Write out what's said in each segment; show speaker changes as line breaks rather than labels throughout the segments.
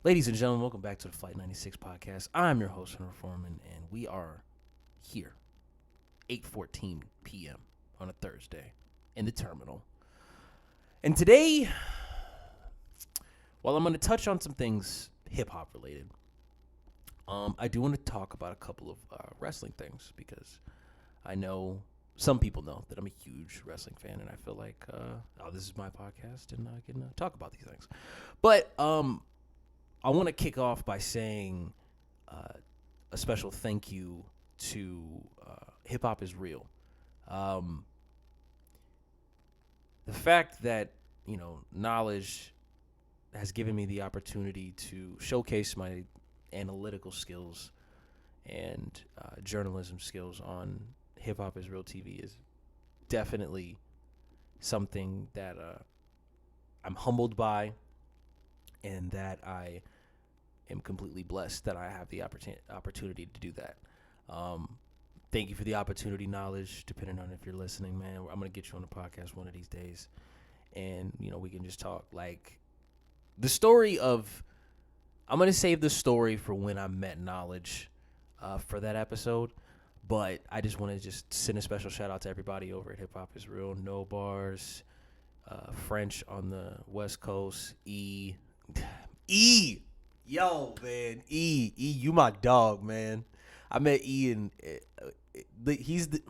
Ladies and gentlemen, welcome back to the Flight 96 podcast. I'm your host, Hunter Foreman, and we are here, 8:14 p.m. on a Thursday in the terminal. And today, while I'm going to touch on some things hip-hop related, I do want to talk about a couple of wrestling things because I know some people know that I'm a huge wrestling fan, and I feel like, this is my podcast, and I can talk about these things. But I want to kick off by saying a special thank you to Hip Hop is Real. The fact that, knowledge has given me the opportunity to showcase my analytical skills and journalism skills on Hip Hop is Real TV is definitely something that I'm humbled by, and that I am completely blessed that I have the opportunity to do that. Thank you for the opportunity, knowledge, depending on if you're listening, man. I'm going to get you on the podcast one of these days, and, we can just talk. Like, the story of, I'm going to save the story for when I met Knowledge for that episode, but I just want to just send a special shout out to everybody over at Hip Hop is Real, No Bars, French on the West Coast, Yo, man, you my dog, man. I met E, and he's the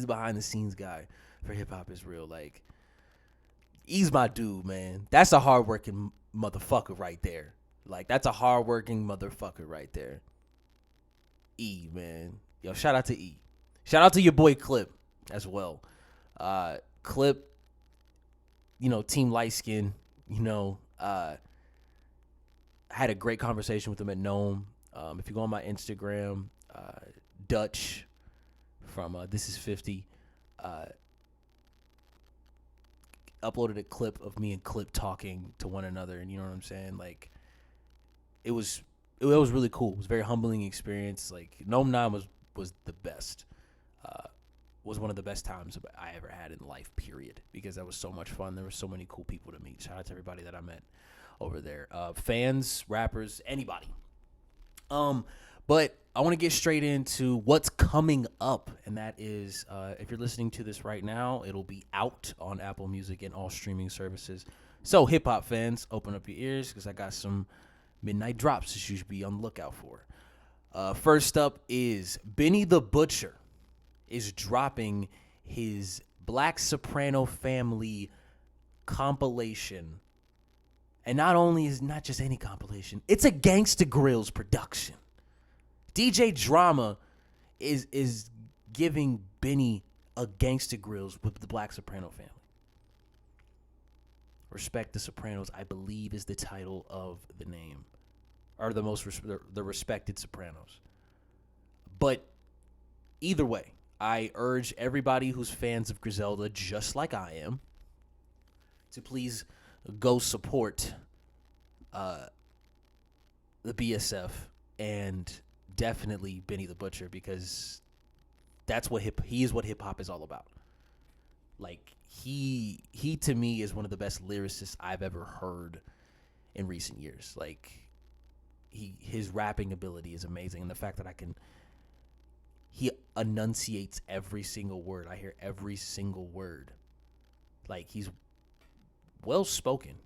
behind the scenes guy for Hip Hop is Real. Like, E's my dude, man. That's a hardworking motherfucker right there. Like, that's a hardworking motherfucker right there. E, man. Yo, shout out to E. Shout out to your boy Clip as well. Clip, Team Light Skin, had a great conversation with him at Gnome. If you go on my Instagram, Dutch from This Is 50 uploaded a clip of me and Clip talking to one another, and you know what I'm saying? Like, it was really cool. It was a very humbling experience. Like, Gnome 9 was the best. Was one of the best times I ever had in life, period, because that was so much fun. There were so many cool people to meet. Shout out to everybody that I met over there. Fans, rappers, anybody. But I want to get straight into what's coming up, and that is, if you're listening to this right now, it'll be out on Apple Music and all streaming services. So, hip-hop fans, open up your ears, because I got some midnight drops that you should be on the lookout for. First up is Benny the Butcher is dropping his Black Soprano Family compilation. And not just any compilation, it's a Gangsta Grills production. DJ Drama is giving Benny a Gangsta Grills with the Black Soprano Family. Respect the Sopranos, I believe, is the title of the name, or the respected Sopranos. But either way, I urge everybody who's fans of Griselda, just like I am, to please go support the BSF and definitely Benny the Butcher, because that's what he is what hip hop is all about. Like, he to me is one of the best lyricists I've ever heard in recent years. Like, his rapping ability is amazing, and the fact that he enunciates every single word. I hear every single word. Like, he's well spoken.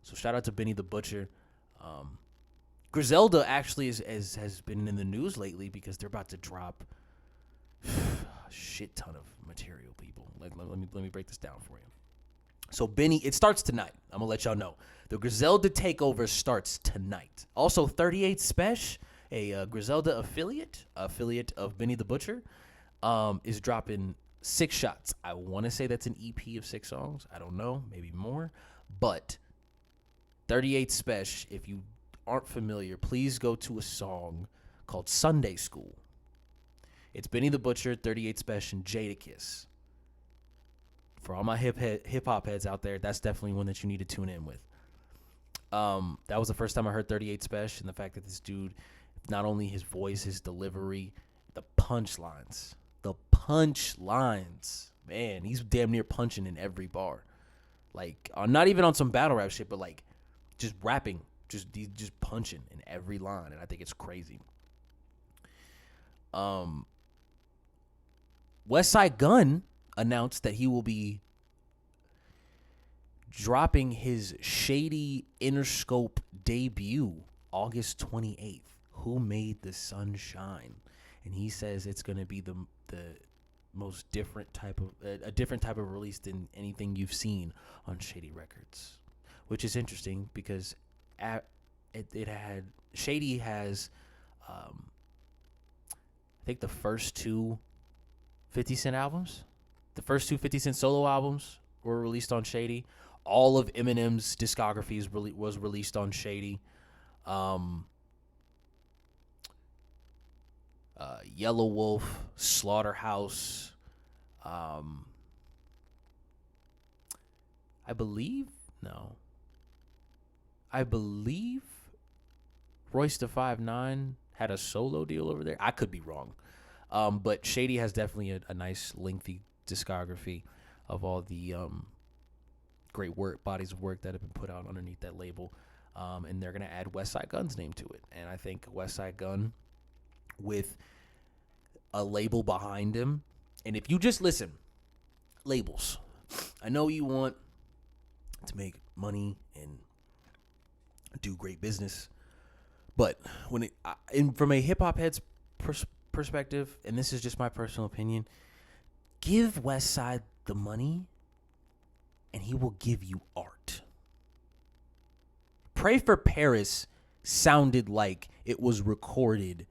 So shout out to Benny the Butcher. Griselda actually has been in the news lately because they're about to drop a shit ton of material, people. Let me break this down for you. So Benny, it starts tonight. I'm gonna let y'all know. The Griselda takeover starts tonight. Also, 38 Special, a Griselda affiliate of Benny the Butcher, is dropping 6 shots. I want to say that's an EP of 6 songs. I don't know, maybe more. But 38 Special, if you aren't familiar, please go to a song called Sunday School. It's Benny the Butcher, 38 Special, and Jadakiss. For all my hip-hop heads out there, that's definitely one that you need to tune in with. That was the first time I heard 38 Special, and the fact that this dude, not only his voice, his delivery, the punchlines, man, he's damn near punching in every bar. Like, not even on some battle rap shit, but like just rapping, just punching in every line, and I think it's crazy. Westside Gunn announced that he will be dropping his Shady Interscope debut August 28th. Who Made the Sun Shine? And he says it's going to be the most different type of a different type of release than anything you've seen on Shady Records, which is interesting because it had Shady has I think the first two 50 Cent albums, the first two 50 Cent solo albums were released on Shady. All of Eminem's discography was released on Shady. Yellow Wolf, Slaughterhouse, I believe Royce da 5'9" had a solo deal over there. I could be wrong. But Shady has definitely a nice lengthy discography of all the great bodies of work that have been put out underneath that label. And they're going to add Westside Gunn's name to it. And I think Westside Gunn, with a label behind him, and if you just listen, labels, I know you want to make money and do great business, but from a hip hop head's perspective, and this is just my personal opinion, give Westside the money and he will give you art. Pray for Paris sounded like it was recorded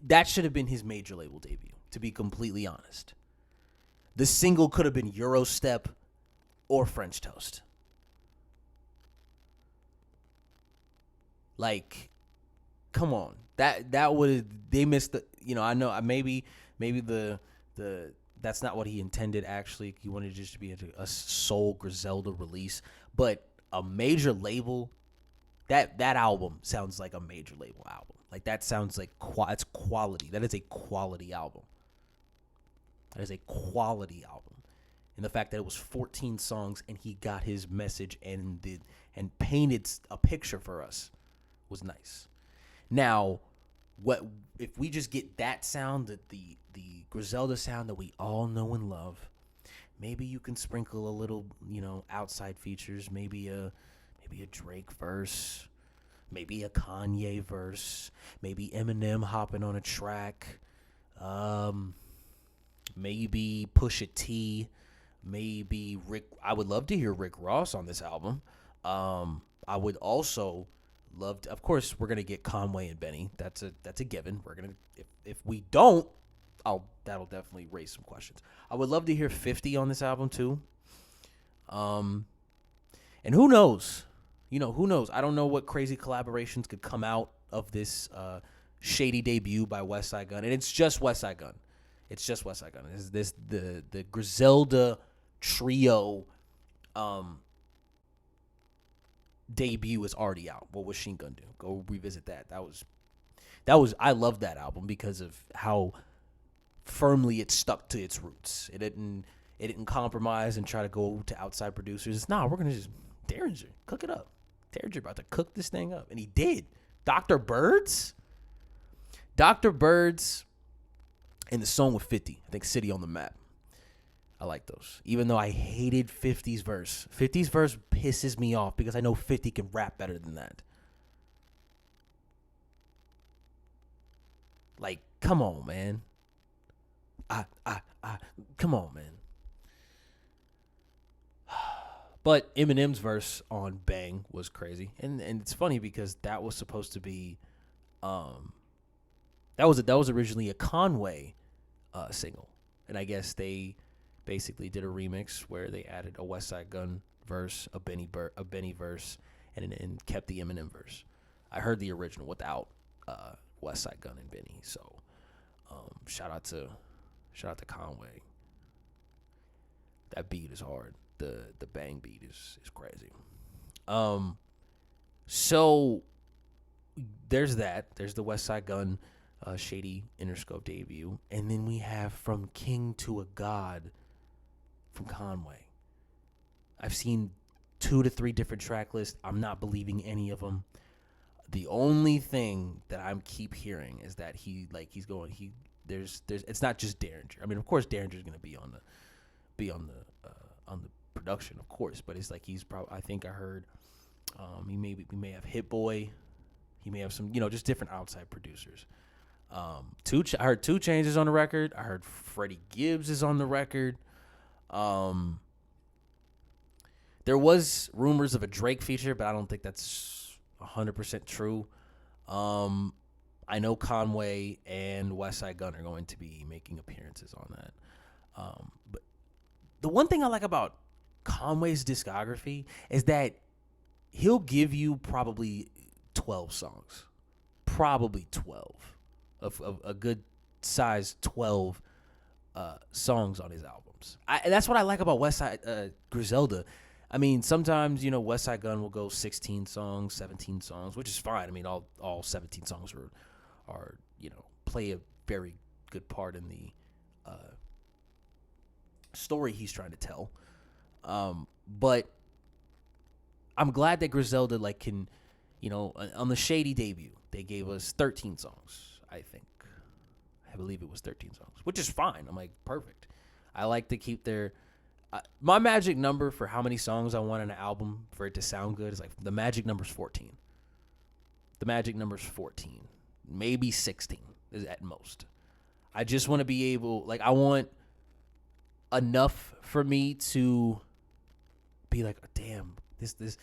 that should have been his major label debut, to be completely honest. The single could have been Eurostep or French Toast. Like, come on. That would, they missed the, I know maybe the that's not what he intended actually. He wanted it just to be a soul Griselda release, but a major label, that album sounds like a major label album. Like, that sounds like it's quality. That is a quality album. That is a quality album. And the fact that it was 14 songs and he got his message and painted a picture for us was nice. Now, what if we just get that sound, the Griselda sound that we all know and love? Maybe you can sprinkle a little, outside features, maybe a Drake verse, maybe a Kanye verse, maybe Eminem hopping on a track, maybe Pusha T, maybe Rick. I would love to hear Rick Ross on this album. I would also love to, of course, we're gonna get Conway and Benny. That's a given. We're gonna, if we don't, that'll definitely raise some questions. I would love to hear 50 on this album too. And who knows? Who knows? I don't know what crazy collaborations could come out of this Shady debut by Westside Gunn. And it's just Westside Gunn. It's just Westside Gunn. The Griselda trio debut is already out. What was Sheen gonna do? Go revisit that. That was I love that album because of how firmly it stuck to its roots. It didn't compromise and try to go to outside producers. We're gonna just Derringer, cook it up. Derringer about to cook this thing up, and he did. Dr. Birds, and the song with 50. I think City on the Map. I like those. Even though I hated 50's verse. 50's verse pisses me off because I know 50 can rap better than that. Like, come on, man. Come on, man. But Eminem's verse on Bang was crazy. And it's funny because that was supposed to be that was originly a Conway single. And I guess they basically did a remix where they added a Westside Gunn verse, a Benny verse, and kept the Eminem verse. I heard the original without Westside Gunn and Benny. So shout out to Conway. That beat is hard. The Bang beat is crazy. So there's that. There's the Westside Gunn Shady Interscope debut, and then we have From King to a God from Conway. I've seen 2 to 3 different track lists. I'm not believing any of them. The only thing that I'm keep hearing is that there's it's not just Derringer. I mean, of course Derringer's going to be on the production, of course, but it's like he's probably, I think I heard we may have Hit Boy, he may have some, just different outside producers. I heard 2 Chainz is on the record. I heard Freddie Gibbs is on the record. There was rumors of a Drake feature, but I don't think that's 100% true. I know Conway and Westside Gunn are going to be making appearances on that. But the one thing I like about Conway's discography is that he'll give you probably 12 songs. Probably 12. Of a good size 12 songs on his albums. And that's what I like about Westside Griselda. I mean, sometimes, Westside Gunn will go 16 songs, 17 songs, which is fine. I mean, all 17 songs are play a very good part in the story he's trying to tell. But I'm glad that Griselda can, on the Shady debut, they gave us 13 songs, I think. I believe it was 13 songs, which is fine. I'm like, perfect. I like to keep their... my magic number for how many songs I want in an album for it to sound good is the magic number's 14. The magic number's 14. Maybe 16 is at most. I just want to be able, I want enough for me to be like, damn, this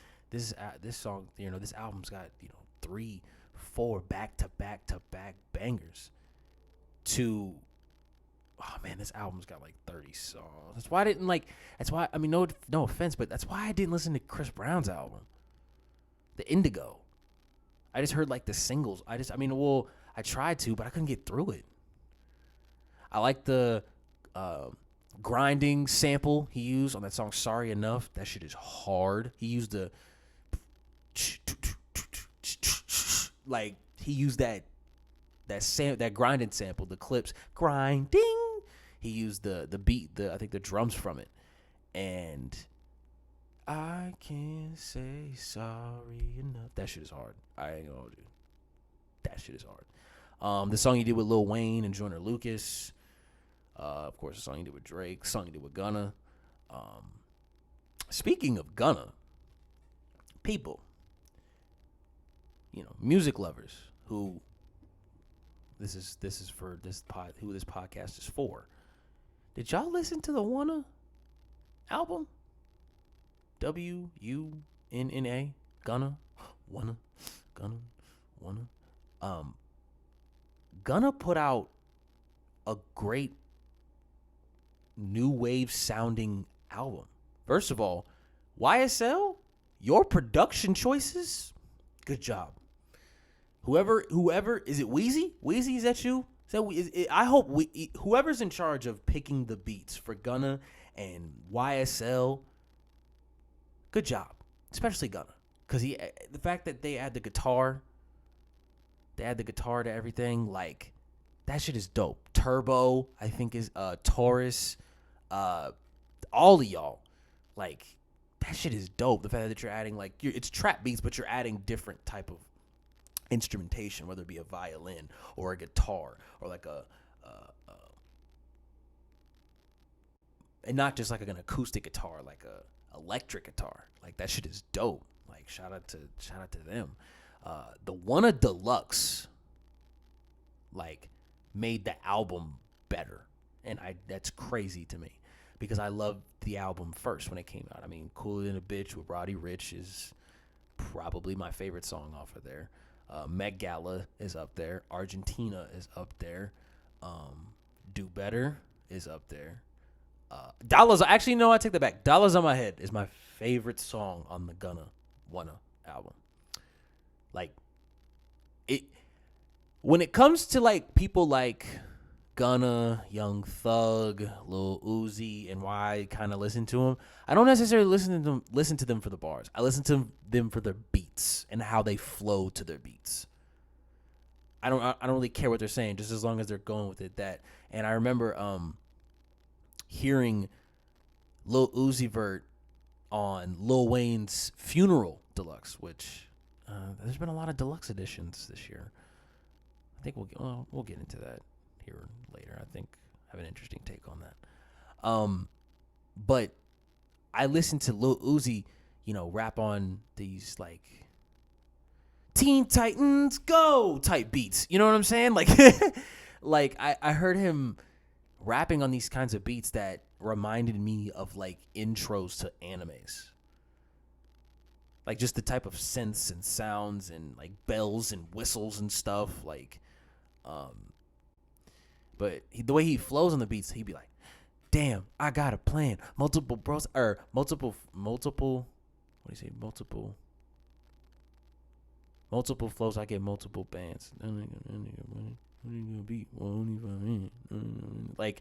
song, this album's got 3, 4 back to back bangers. To, oh man, this album's got 30 songs. That's why I didn't I mean, no offense, but that's why I didn't listen to Chris Brown's album, The Indigo. I just heard the singles. I tried to, but I couldn't get through it. I like the grinding sample he used on that song Sorry Enough. That shit is hard. He used the he used that grinding sample, the clips grinding. He used the beat, I think the drums from it, and I can't say sorry enough. That shit is hard. I ain't gonna hold you. That shit is hard. The song he did with Lil Wayne and Joyner Lucas. Of course, the song he did with Drake. The song he did with Gunna. Speaking of Gunna, people, music lovers who this is for who this podcast is for. Did y'all listen to the Wunna album? WUNNA, Gunna, Wunna, Gunna. Gunna put out a great new wave sounding album. First of all, YSL, your production choices, good job. Whoever is it? Wheezy? Wheezy, is that you? I hope whoever's in charge of picking the beats for Gunna and YSL, good job, especially Gunna, because the fact that they add the guitar to everything, that shit is dope. Turbo, I think, is Taurus, all of y'all, that shit is dope. The fact that you're adding it's trap beats, but you're adding different type of instrumentation, whether it be a violin or a guitar or and not just an acoustic guitar, a electric guitar. That shit is dope. Shout out to them. The Wunna Deluxe made the album better, and that's crazy to me because I loved the album first when it came out. I mean, Cooler Than a Bitch with Roddy Ricch is probably my favorite song off of there. Met Gala is up there. Argentina is up there. Do Better is up there. Dollars. Actually, no, I take that back. Dollars on My Head is my favorite song on the Wunna album. It. When it comes to people like Gunna, Young Thug, Lil Uzi, and why I kind of listen to them, I don't necessarily listen to them for the bars. I listen to them for their beats and how they flow to their beats. I don't really care what they're saying, just as long as they're going with it. And I remember hearing Lil Uzi Vert on Lil Wayne's Funeral Deluxe, which there's been a lot of deluxe editions this year. I think we'll get into that here later. I think I have an interesting take on that. But I listened to Lil Uzi, rap on these like Teen Titans Go type beats. You know what I'm saying? Like, like I heard him rapping on these kinds of beats that reminded me of like intros to animes. Like just the type of synths and sounds and like bells and whistles and stuff. Like, but the way he flows on the beats, he'd be like, damn, I got a plan. Multiple bros, or multiple, what do you say? Multiple flows, I get multiple bands. Like,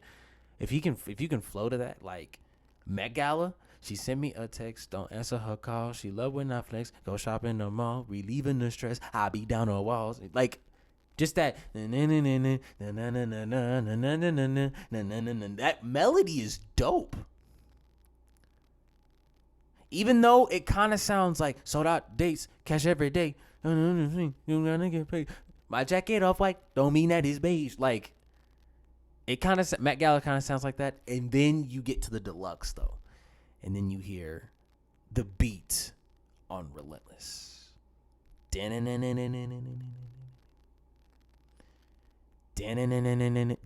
if you can flow to that, like Met Gala, she sent me a text, don't answer her call. She love when I flex, go shop in the mall, relieving the stress. I be down on walls, like just that. That melody is dope. Even though it kind of sounds like sold out dates, cash every day. You gonna get paid. My jacket off white don't mean that it's beige. Like, it kind of, Met Gala kind of sounds like that. And then you get to the deluxe though, and then you hear the beat on Relentless.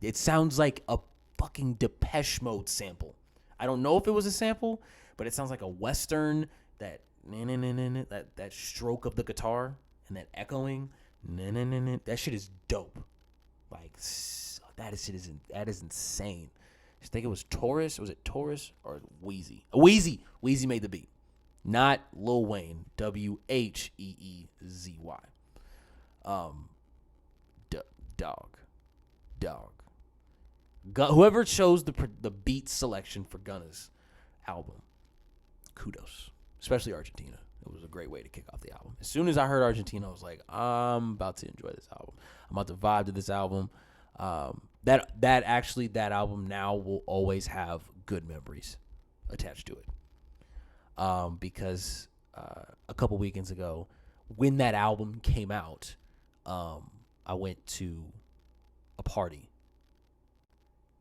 It sounds like a fucking Depeche Mode sample. I don't know if it was a sample, but it sounds like a Western, that stroke of the guitar and that echoing. That shit is dope. Like, that is insane. I think it was Taurus. Was it Taurus or Wheezy? Wheezy made the beat, not Lil Wayne. Wheezy. Dog. Whoever chose the beat selection for Gunna's album, kudos. Especially Argentina. It was a great way to kick off the album. As soon as I heard Argentina, I was like, I'm about to enjoy this album. I'm about to vibe to this album. That album now will always have good memories attached to it. Because a couple weekends ago, when that album came out, I went to a party,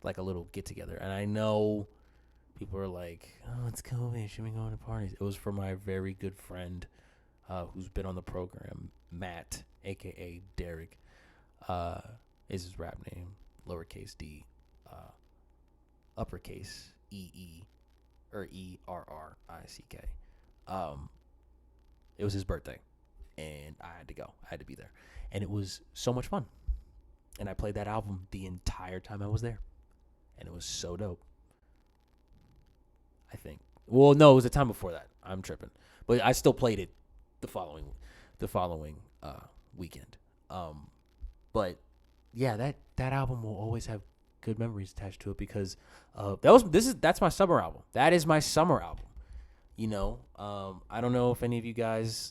like a little get together, and I know people are like, oh, it's COVID, should we go to parties? It was for my very good friend who's been on the program, Matt, a.k.a. Derek, is his rap name, lowercase d, uppercase E-E, or E-R-R-I-C-K. It was his birthday, and I had to go. I had to be there. And it was so much fun. And I played that album the entire time I was there. And it was so dope. I think. Well, no, it was the time before that. I'm tripping. But I still played it the following weekend. But yeah, that album will always have good memories attached to it, because that's my summer album. That is my summer album. I don't know if any of you guys,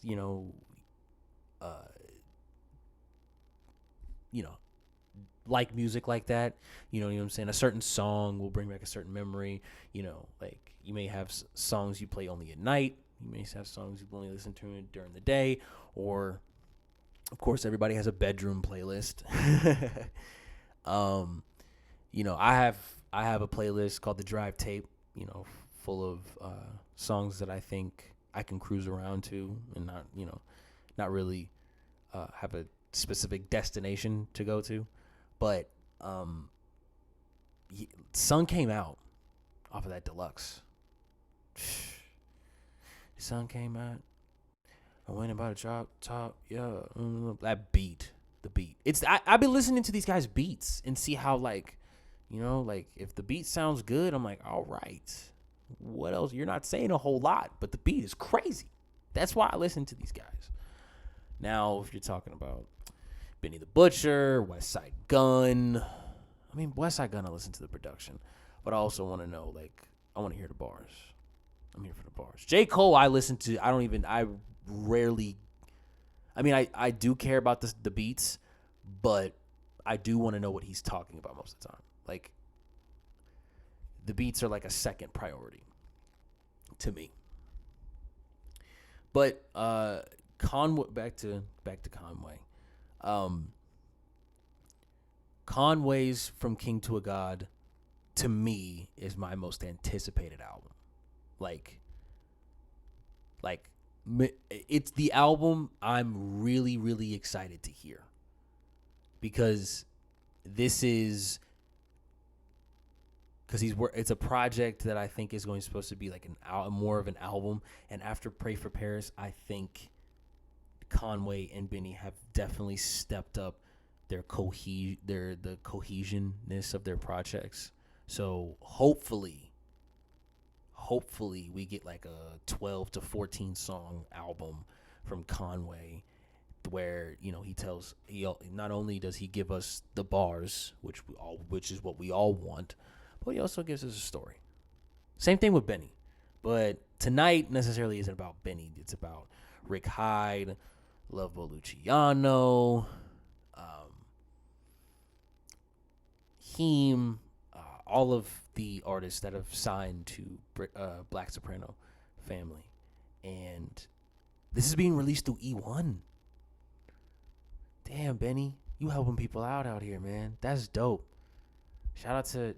like music like that. You know what I'm saying? A certain song will bring back a certain memory. Like you may have songs you play only at night. You may have songs you only listen to during the day, or of course everybody has a bedroom playlist. I have a playlist called the Drive Tape, full of songs that I think I can cruise around to, and not really have a specific destination to go to. But Sun came out off of that deluxe. Sun came out. I went about a drop top. Yeah, that beat. The beat. I've been listening to these guys' beats and see how, like, if the beat sounds good, I'm like, all right. What else? You're not saying a whole lot, but the beat is crazy. That's why I listen to these guys. Now, if you're talking about Benny the Butcher, Westside Gunn. I mean, Westside Gunn, I listen to the production. But I also want to know, like, I want to hear the bars. I'm here for the bars. J. Cole, I listen to, I rarely, I do care about the beats, but I do want to know what he's talking about most of the time. Like, the beats are like a second priority to me. But Conway, back to Conway. Conway's From King to a God, to me, is my most anticipated album. Like it's the album I'm really, really excited to hear, because it's a project that I think is supposed to be like more of an album. And after Pray for Paris, I think Conway and Benny have definitely stepped up the cohesionness of their projects. So hopefully we get like a 12 to 14 song album from Conway, where he not only does he give us the bars, which is what we all want, but he also gives us a story. Same thing with Benny, but tonight necessarily isn't about Benny. It's about Rick Hyde, Lovebo Luciano, Heem, all of the artists that have signed to Black Soprano family. And this is being released through E1. Damn, Benny, you helping people out here, man. That's dope. Shout out to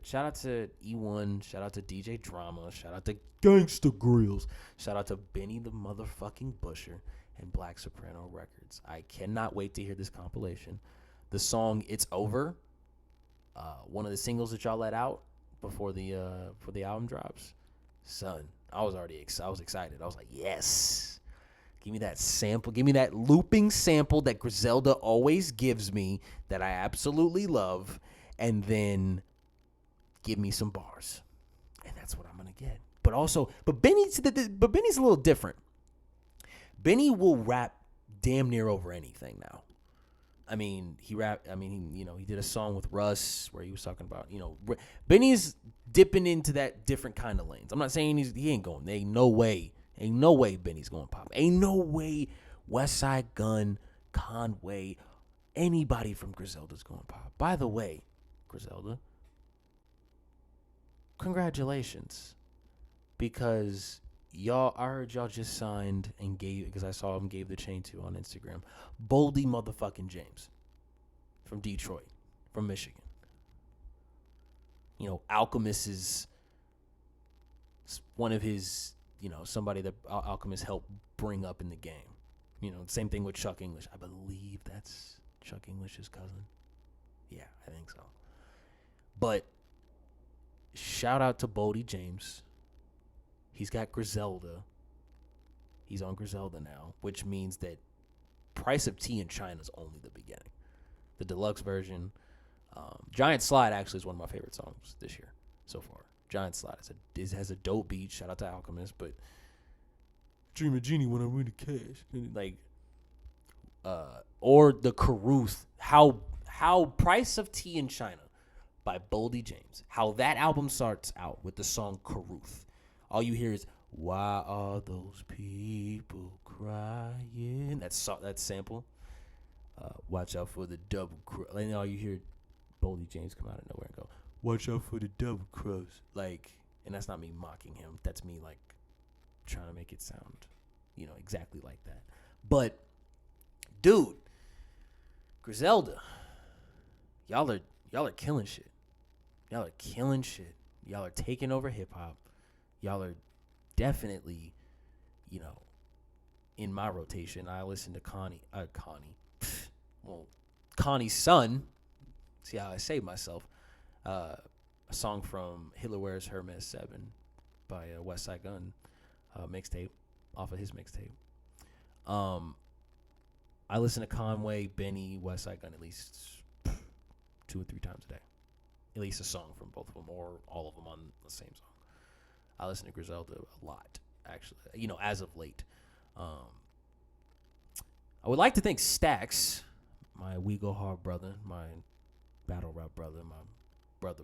E1. Shout out to DJ Drama. Shout out to Gangsta Grills. Shout out to Benny the motherfucking Busher and Black Soprano Records. I cannot wait to hear this compilation. The song "It's Over," one of the singles that y'all let out before the album drops. Son, I was excited. I was like, yes. Give me that sample. Give me that looping sample that Griselda always gives me, that I absolutely love, and then give me some bars. And that's what I'm going to get. But Benny's a little different. Benny will rap damn near over anything now. I mean, he did a song with Russ where he was talking about, Benny's dipping into that different kind of lanes. I'm not saying he ain't going. Ain't no way Benny's going pop. Ain't no way Westside Gunn, Conway, anybody from Griselda's going pop. By the way, Griselda, congratulations, because I heard y'all just signed and because I saw him gave the chain to on Instagram, Boldy motherfucking James from Detroit, from Michigan. Alchemist is one of his, somebody that Alchemist helped bring up in the game. Same thing with Chuck English. I believe that's Chuck English's cousin. Yeah, I think so. But shout out to Boldy James. He's got Griselda. He's on Griselda now, which means that Price of Tea in China is only the beginning. The deluxe version. Giant Slide actually is one of my favorite songs this year so far. Giant Slide has a dope beat. Shout out to Alchemist, but Dream of Genie when I win the cash. Or the Caruth. How Price of Tea in China by Boldy James. How that album starts out with the song Caruth. All you hear is, why are those people crying? That sample. Watch out for the double cross. And all you hear Boldy James come out of nowhere and go, watch out for the double cross. And that's not me mocking him. That's me trying to make it sound, exactly like that. But, dude, Griselda, y'all are killing shit. Y'all are killing shit. Y'all are taking over hip hop. Y'all are definitely, in my rotation. I listen to Connie's son. See how I saved myself. A song from Hitler Wears Hermes 7 by Westside Gunn, mixtape, off of his mixtape. I listen to Conway, Benny, Westside Gunn at least 2 or 3 times a day. At least a song from both of them, or all of them on the same song. I listen to Griselda a lot, actually, as of late. I would like to thank Stax, my We Go Hard brother, my battle rap brother, my brother.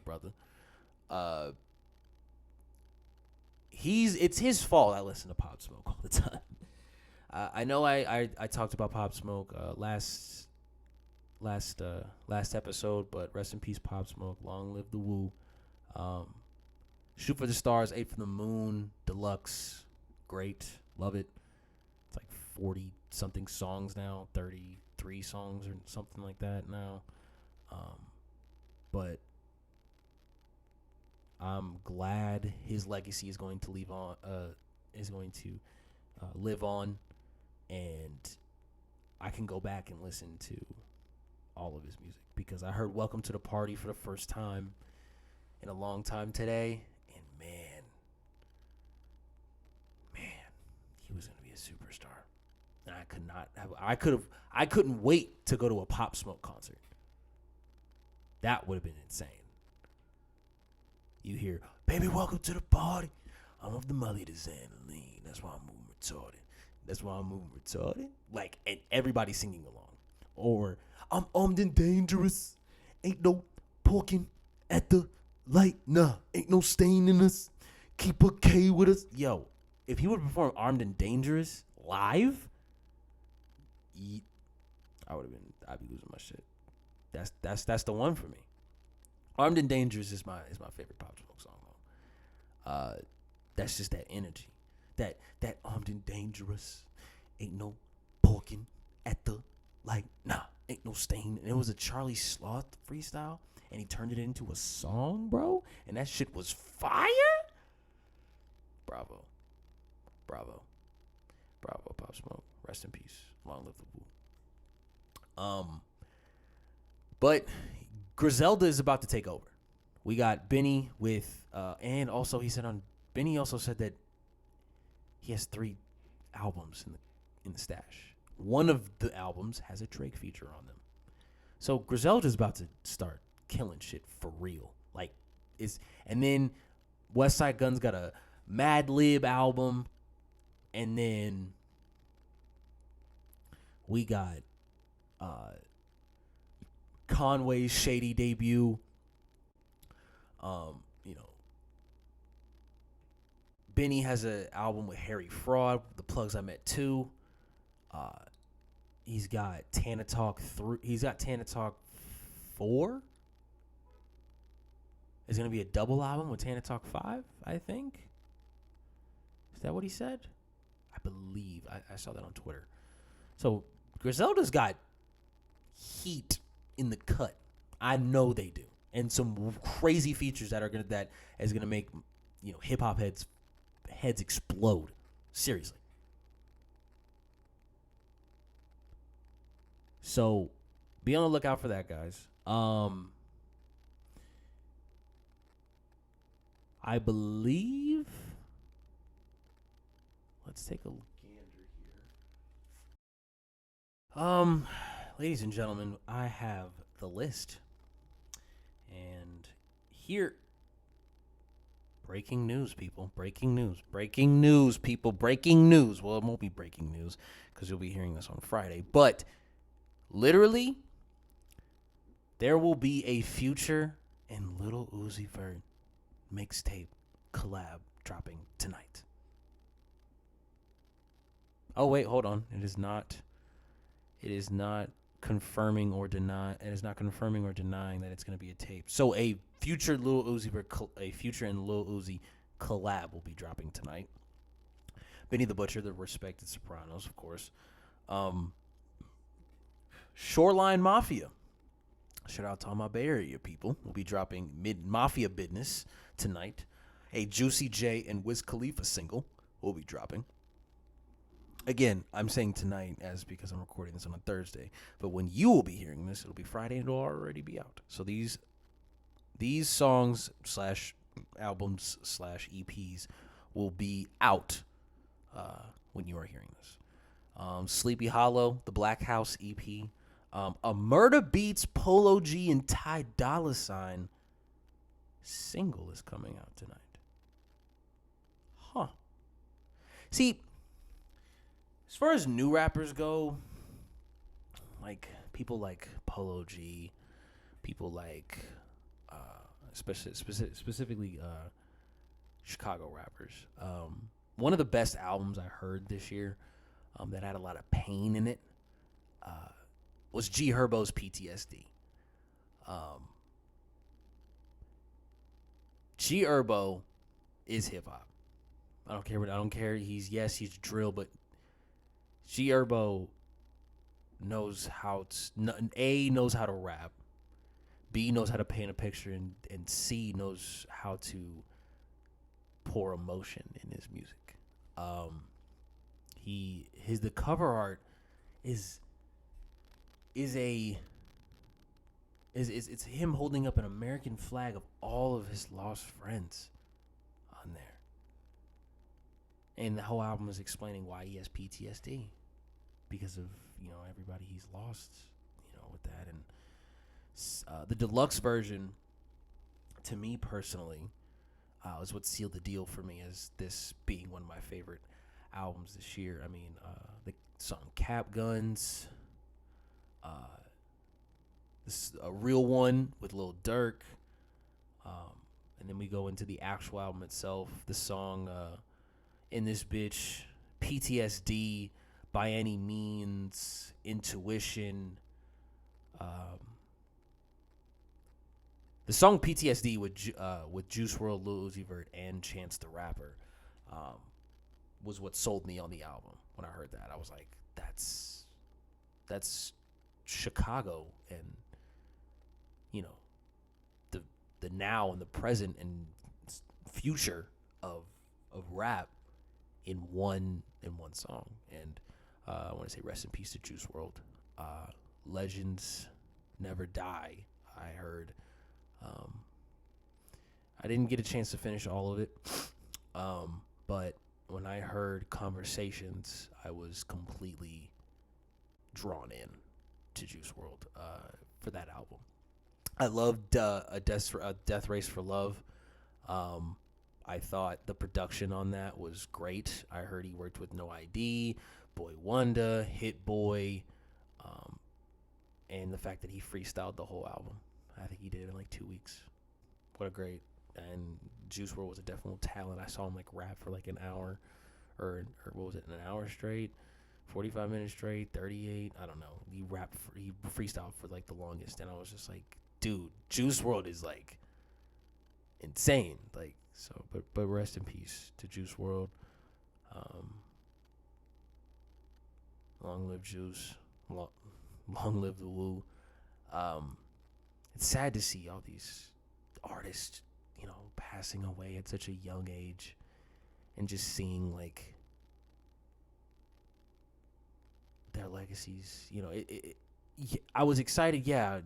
It's his fault I listen to Pop Smoke all the time. I know I talked about Pop Smoke last episode, but rest in peace, Pop Smoke. Long live the Woo. Shoot for the Stars, 8 from the Moon, deluxe, great, love it. It's like 40 something songs now, 33 songs or something like that now. But I'm glad his legacy is going to live on, and I can go back and listen to all of his music, because I heard Welcome to the Party for the first time in a long time today, and man, he was going to be a superstar. And I couldn't wait to go to a Pop Smoke concert. That would have been insane. You hear, baby, welcome to the party. I'm of the Molly to Xandaline. That's why I'm moving retarded. Like, and everybody singing along. Or, I'm armed and dangerous. Ain't no poking at the light. Nah, ain't no stain in us. Keep a K with us. Yo, if he would perform Armed and Dangerous live, I'd be losing my shit. That's the one for me. Armed and Dangerous is my favorite Pop Smoke song. That's just that energy. That Armed and Dangerous. Ain't no poking at the light. Nah, ain't no stain. And it was a Charlie Sloth freestyle, and he turned it into a song, bro. And that shit was fire. Bravo, Pop Smoke. Rest in peace. Long live the Woo. But Griselda is about to take over. We got Benny with, and also Benny also said that he has 3 albums in the stash. One of the albums has a Drake feature on them. So Griselda is about to start killing shit for real. And then Westside Gunn's got a Mad Lib album, and then we got Conway's Shady debut. Benny has an album with Harry Fraud, The Plugs I Met 2. He's got Tana Talk 3. He's got Tana Talk 4. It's going to be a double album with Tana Talk 5, I think. Is that what he said? I believe. I saw that on Twitter. So Griselda's got heat in the cut. I know they do. And some crazy features that is gonna make hip hop heads explode. Seriously. So be on the lookout for that, guys. I believe. Let's take a gander here. Ladies and gentlemen, I have the list. And here, breaking news, people. Breaking news, people. Breaking news. Well, it won't be breaking news because you'll be hearing this on Friday. But literally, there will be a Future and Lil Uzi Vert mixtape collab dropping tonight. Oh, wait, hold on. It is not confirming or denying that it's going to be a tape. So a Future and Lil Uzi collab will be dropping tonight. Benny the Butcher, the respected Sopranos, of course. Shoreline Mafia. Shout out to all my Bay Area people. We'll be dropping Mafia Business tonight. A Juicy J and Wiz Khalifa single will be dropping. Again, I'm saying tonight because I'm recording this on a Thursday. But when you will be hearing this, it'll be Friday and it'll already be out. So these songs / albums / EPs will be out when you are hearing this. Sleepy Hollow, the Black House EP. A Murder Beats, Polo G, and Ty Dolla $ign single is coming out tonight. Huh. See, as far as new rappers go, like people like Polo G, people like specifically Chicago rappers. One of the best albums I heard this year that had a lot of pain in it was G Herbo's PTSD. G Herbo is hip hop. I don't care. He's drill, but G Herbo knows how to knows how to rap, B knows how to paint a picture, and C knows how to pour emotion in his music. The cover art is it's him holding up an American flag of all of his lost friends on there. And the whole album is explaining why he has PTSD because of, everybody he's lost, with that. And the deluxe version, to me personally, is what sealed the deal for me as this being one of my favorite albums this year. I mean, the song Cap Guns, this a real one with Lil Durk, and then we go into the actual album itself. The song In This Bitch, PTSD, By Any Means, Intuition. The song PTSD with Juice WRLD, Lil Uzi Vert, and Chance the Rapper was what sold me on the album. When I heard that, I was like, that's Chicago, and the now and the present and future of rap in one song. And I want to say rest in peace to Juice WRLD. Legends never die, I heard. I didn't get a chance to finish all of it, but when I heard Conversations, I was completely drawn in to Juice WRLD for that album. I loved Death Race for Love. I thought the production on that was great. I heard he worked with No ID, Boy Wonder, Hit Boy, and the fact that he freestyled the whole album. I think he did it in like 2 weeks. What a great. And Juice WRLD was a definite talent. I saw him like rap for like an hour, or what was it, an hour straight, 45 minutes straight, 38. I don't know. He freestyled for like the longest, and I was just like, dude, Juice WRLD is like insane. Like, so, but rest in peace to Juice WRLD. Long live Juice. Long live the Woo. It's sad to see all these artists, passing away at such a young age, and just seeing like their legacies. I was excited. Yeah,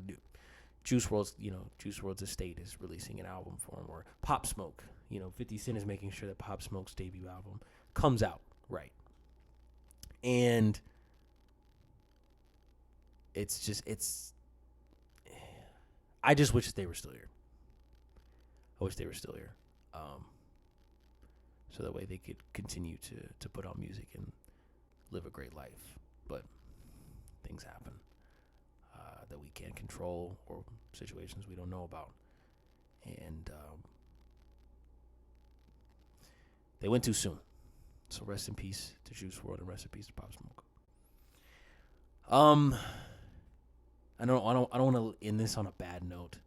Juice WRLD's estate is releasing an album for him, or Pop Smoke. 50 Cent is making sure that Pop Smoke's debut album comes out right, and I just wish they were still here. I wish they were still here, so that way they could continue to put out music and live a great life. But things happen that we can't control, or situations we don't know about, and they went too soon. So rest in peace to Juice WRLD, and rest in peace to Pop Smoke. I don't want to end this on a bad note,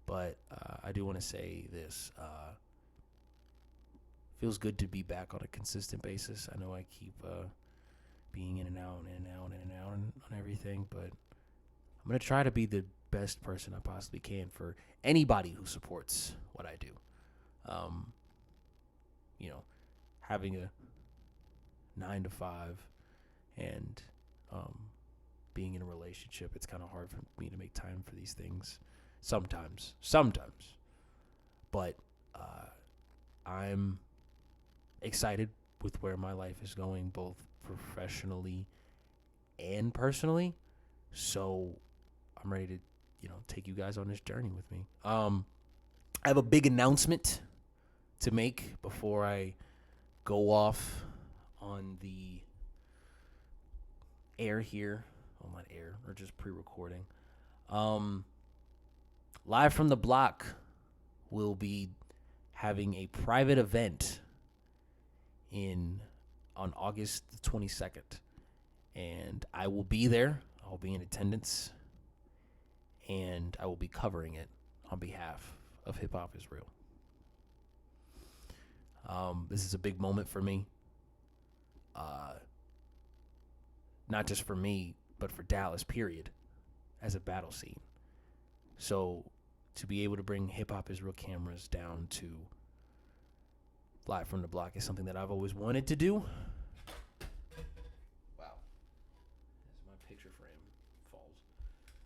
but I do want to say this. Feels good to be back on a consistent basis. I know I keep being in and out on everything, but I'm going to try to be the best person I possibly can for anybody who supports what I do. Having a 9 to 5 and being in a relationship, it's kind of hard for me to make time for these things sometimes. But I'm excited with where my life is going, both professionally and personally. So I'm ready to, take you guys on this journey with me. I have a big announcement to make before I go off on the air here. Well, not air, or just pre-recording. Live from the Block will be having a private event on August the 22nd, and I will be there. I'll be in attendance, and I will be covering it on behalf of Hip Hop Is Real. This is a big moment for me. not just for me, but for Dallas, period, as a battle scene. So to be able to bring Hip Hop Is Real cameras down to Live from the Block is something that I've always wanted to do. Wow. As my picture frame falls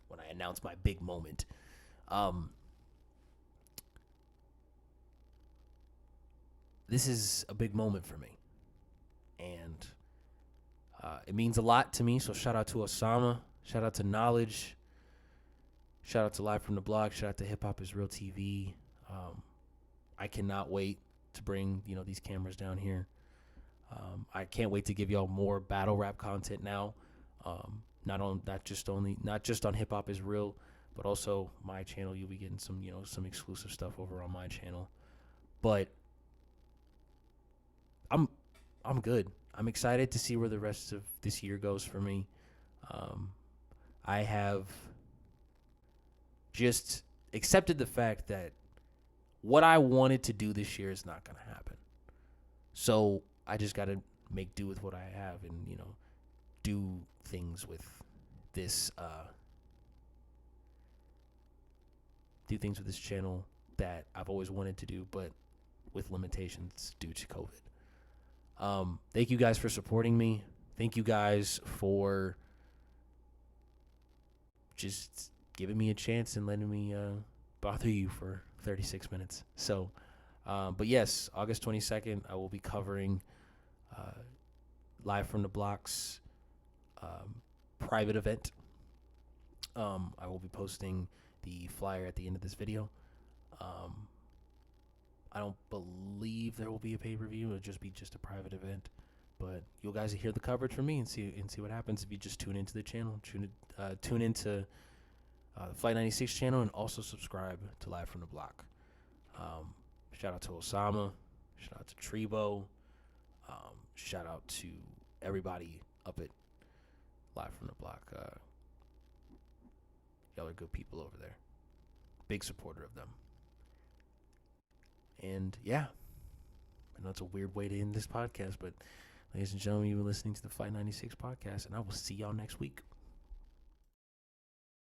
when I announce my big moment. This is a big moment for me. And it means a lot to me. So shout out to Osama. Shout out to Knowledge. Shout out to Live from the Block. Shout out to Hip Hop Is Real TV. I cannot wait to bring these cameras down here. I can't wait to give y'all more battle rap content now. Not just on Hip Hop Is Real, but also my channel. You'll be getting some exclusive stuff over on my channel. But I'm good. I'm excited to see where the rest of this year goes for me. I have just accepted the fact that what I wanted to do this year is not going to happen. So I just got to make do with what I have and, do things with this, channel that I've always wanted to do, but with limitations due to COVID. Thank you guys for supporting me. Thank you guys for just giving me a chance and letting me bother you for 36 minutes. So, but yes, August 22nd, I will be covering Live from the Block's private event. I will be posting the flyer at the end of this video. I don't believe there will be a pay-per-view. It'll just be a private event. But you guys will hear the coverage from me and see what happens if you just tune into the channel. Tune into the Flight 96 channel and also subscribe to Live from the Block. Shout out to Osama. Shout out to Trebo. Shout out to everybody up at Live from the Block. Y'all are good people over there. Big supporter of them. And yeah, I know it's a weird way to end this podcast, but ladies and gentlemen, you were listening to the Flight 96 podcast, and I will see y'all next week.